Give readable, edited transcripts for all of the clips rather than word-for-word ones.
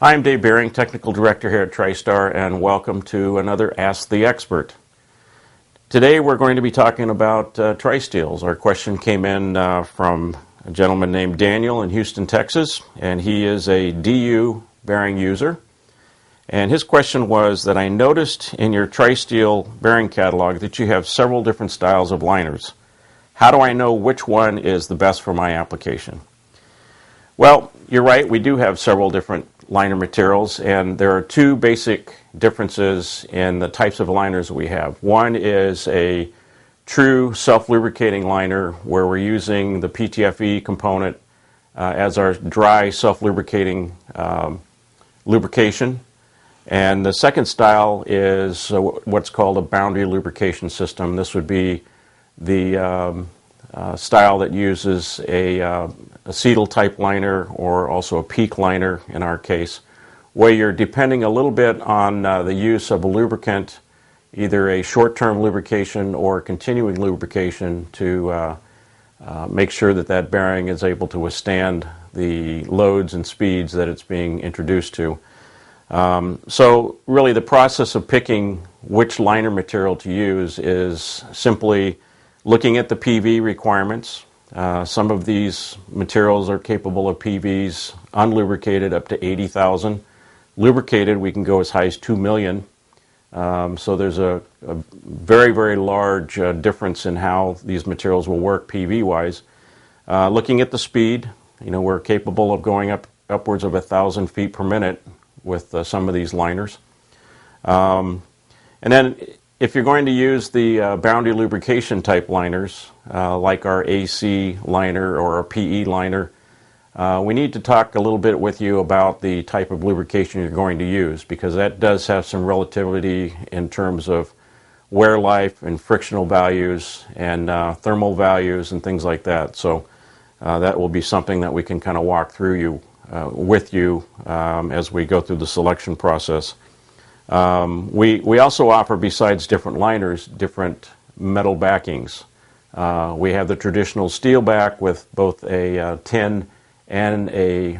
Hi, I'm Dave Beering, Technical Director here at TriStar, and welcome to another Ask the Expert. Today we're going to be talking about TriSteels. Our question came in from a gentleman named Daniel in Houston, Texas, and he is a DU bearing user. And his question was that I noticed in your TriSteel bearing catalog that you have several different styles of liners. How do I know which one is the best for my application? Well, you're right, we do have several different liner materials, and there are two basic differences in the types of liners we have. One is a true self-lubricating liner where we're using the PTFE component as our dry self-lubricating lubrication. And the second style is what's called a boundary lubrication system. This would be the style that uses a acetyl type liner, or also a peak liner in our case, where you're depending a little bit on the use of a lubricant, either a short-term lubrication or continuing lubrication, to make sure that that bearing is able to withstand the loads and speeds that it's being introduced to. So really the process of picking which liner material to use is simply looking at the PV requirements. Some of these materials are capable of PVs unlubricated up to 80,000. Lubricated, we can go as high as 2 million. So there's a very, very large difference in how these materials will work PV-wise. Looking at the speed, we're capable of going upwards of 1,000 feet per minute with some of these liners. And then if you're going to use the boundary lubrication type liners, like our AC liner or our PE liner, we need to talk a little bit with you about the type of lubrication you're going to use, because that does have some relativity in terms of wear life and frictional values and thermal values and things like that. So that will be something that we can kind of walk through with you as we go through the selection process. We also offer, besides different liners, different metal backings. We have the traditional steel back with both a tin and a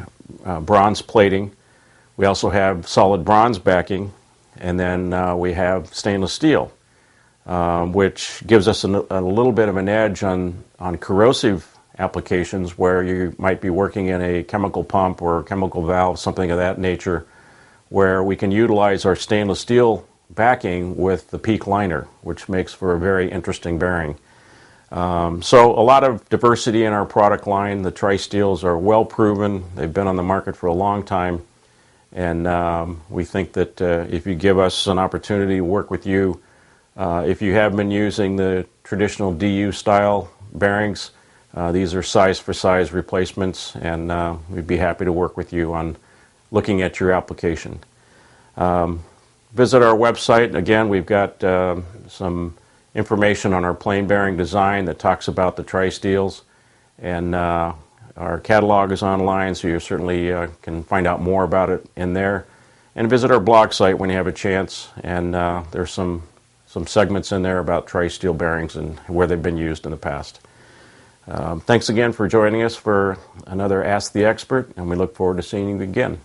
bronze plating. We also have solid bronze backing, and then we have stainless steel, which gives us a little bit of an edge on corrosive applications where you might be working in a chemical pump or a chemical valve, something of that nature, where we can utilize our stainless steel backing with the peak liner, which makes for a very interesting bearing. So a lot of diversity in our product line. The TriSteels are well proven. They've been on the market for a long time, and we think that if you give us an opportunity to work with you, if you have been using the traditional DU style bearings, these are size for size replacements, and we'd be happy to work with you on looking at your application. Visit our website. Again, we've got some information on our plain bearing design that talks about the TriSteels, and our catalog is online, so you certainly can find out more about it in there. And visit our blog site when you have a chance, and there's some segments in there about TriSteel bearings and where they've been used in the past. Thanks again for joining us for another Ask the Expert, and we look forward to seeing you again.